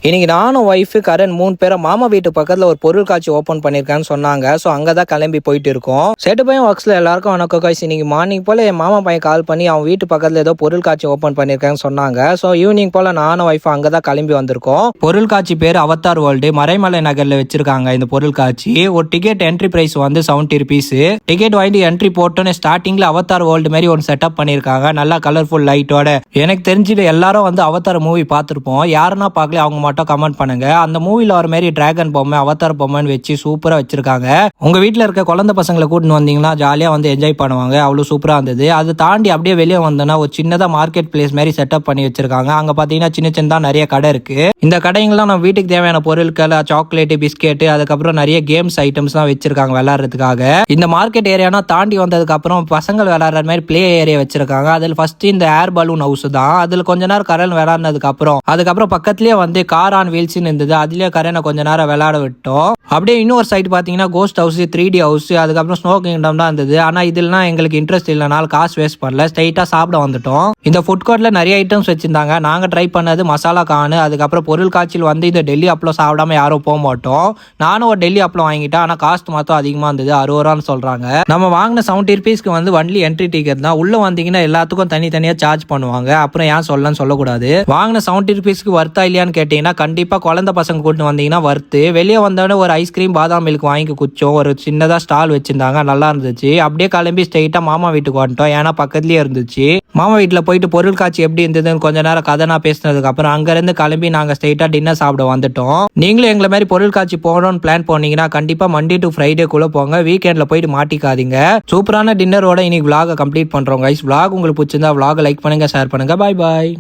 இன்னைக்கு நானும் ஒய்ஃபு கரண் 3 பேரை மாமா வீட்டு பக்கத்துல ஒரு பொருள் காட்சி ஓபன் பண்ணிருக்கான்னு சொன்னாங்க. ஸோ அங்கதான் கிளம்பி போயிட்டு இருக்கோம். செட்டு பையன் ஒர்க்ஸ்ல எல்லாருக்கும் வணக்கம் காய்ஸ். இன்னைக்கு மார்னிங் போல என் மாமா பையன் கால் பண்ணி அவன் வீட்டு பக்கத்துல ஏதோ பொருள் காட்சி ஓபன் பண்ணிருக்கான்னு சொன்னாங்க. ஸோ ஈவினிங் போல நானும் ஒய்ஃபும் அங்கதான் கிளம்பி வந்திருக்கோம். பொருள் காட்சி பேர் அவதார் வேர்ல்டு, மறைமலை நகர்ல வச்சிருக்காங்க இந்த பொருள் காட்சி. ஒரு டிக்கெட் என்ட்ரி பிரைஸ் வந்து 70 rupees. டிக்கெட் வாங்கி என்ட்ரி போட்டோன்னு ஸ்டார்டிங்ல அவதார் வேர்ல்டு மாதிரி ஒரு செட்டப் பண்ணிருக்காங்க. நல்லா கலர்ஃபுல் லைட்டோட. எனக்கு தெரிஞ்சு எல்லாரும் வந்து அவதார் மூவி பார்த்திருப்போம். யாருன்னா பார்க்கல அவங்க மட்டும் கமெண்ட் பண்ணுங்க. அந்த மூவில வர மாதிரி டிராகன் பொம்மை, அவதார் பொம்மைன்னு வச்சு சூப்பரா வச்சிருக்காங்க. உங்க வீட்டுல இருக்க குழந்தை பசங்களை கூட்டிட்டு வந்தீங்கன்னா ஜாலியா வந்து என்ஜாய் பண்ணுவாங்க. அவ்வளவு சூப்பரா இருந்தது. அது தாண்டி அப்படியே வெளியே வந்தோம்னா ஒரு சின்னதா மார்க்கெட் பிளேஸ் மாதிரி செட்டப் பண்ணி வச்சிருக்காங்க. அங்க பாத்தீங்கன்னா சின்ன சின்னதா நிறைய கடை இருக்கு. இந்த கடைங்கெல்லாம் நம்ம வீட்டுக்கு தேவையான பொருட்கள், சாக்லேட், பிஸ்கெட், அதுக்கப்புறம் நிறைய கேம்ஸ் ஐட்டம்ஸ் தான் வச்சிருக்காங்க விளையாடுறதுக்காக. இந்த மார்க்கெட் ஏரியானா தாண்டி வந்ததுக்கு அப்புறம் பசங்கள் விளையாடுற மாதிரி பிளே ஏரியா வச்சிருக்காங்க. அதுல ஃபர்ஸ்ட் இந்த ஏர் பலூன் ஹவுஸ் தான். அதுல கொஞ்ச நேரம் கரண்ட் விளையாடுனதுக்கு அதுக்கப்புறம் பக்கத்துலயே வந்து கார் ஆன் வீல்ஸ் இருந்தது. அதுலயே கரனை கொஞ்ச நேரம் விளையாட விட்டோம். அப்படியே இன்னொரு சைடு பாத்தீங்கன்னா கோஸ்ட் ஹவுஸ், 3D ஹவுஸ், அதுக்கப்புறம் ஸ்னோ கிங்டம் தான் இருந்தது. ஆனா இதெல்லாம் எங்களுக்கு இன்ட்ரெஸ்ட் இல்லைனால காசு வேஸ்ட் பண்ணல, ஸ்ட்ரைட்டா சாப்பிட வந்துட்டோம். இந்த ஃபுட் கோர்ட்ல நிறைய ஐட்டம்ஸ் வச்சிருந்தாங்க. நாங்க ட்ரை பண்ணது மசாலா கான். அதுக்கப்புறம் பொருள் காட்சியில் வந்து இந்த டெல்லி அப்பளம் சாப்பிடாம யாரும் போக மாட்டோம். நானும் ஒரு டெல்லி அப்பளம் வாங்கிட்டேன். ஆனா காஸ்ட் மட்டும் அதிகமா இருந்தது, 60 ரூபான்னு சொல்றாங்க. நம்ம வாங்கின 70 rupeesக்கு வந்து ஒன்லி என்ட்ரி டிக்கெட் தான். உள்ள வந்தீங்கன்னா எல்லாத்துக்கும் தனித்தனியா சார்ஜ் பண்ணுவாங்க. அப்புறம் ஏன் சொல்லக்கூடாது. வாங்கின 70 rupeesக்கு வர்த்தா இல்லையான்னு கேட்டீங்கன்னா கண்டிப்பா குழந்தை பசங்க கூட்டு வந்தீங்கன்னா வர்த்து. வெளியே வந்தோடனே ஒரு ஐஸ்கிரீம், பாதாம் மில்க் வாங்கி குச்சோம். ஒரு சின்னதா ஸ்டால் வச்சிருந்தாங்க, நல்லா இருந்துச்சு. அப்படியே கிளம்பி ஸ்ட்ரெயிட்டா மாமா வீட்டுக்கு வந்துட்டோம். ஏன்னா பக்கத்துலயே இருந்துச்சு. மாமா வீட்டுல போயிட்டு பொருள் காட்சி எப்படி இருந்ததுன்னு கொஞ்ச நேரம் கதை நான் பேசினதுக்கு அப்புறம் அங்க இருந்து கிளம்பி நாங்க ஸ்ட்ரெயிட்டா டின்னர் சாப்பிட வந்துட்டோம். நீங்களும் எங்களை மாதிரி பொருள் காட்சி போகணும்னு பிளான் பண்ணீங்கன்னா கண்டிப்பா மண்டே டு ஃப்ரைடே குள்ள போங்க. வீக்கெண்ட்ல போயிட்டு மாட்டிக்காதீங்க. சூப்பரான டின்னரோட இன்னைக்கு vlog கம்ப்ளீட் பண்றோம் கைஸ். vlog உங்களுக்கு பிடிச்சிருந்தா vlog லைக் பண்ணுங்க, ஷேர் பண்ணுங்க. பாய் பாய்.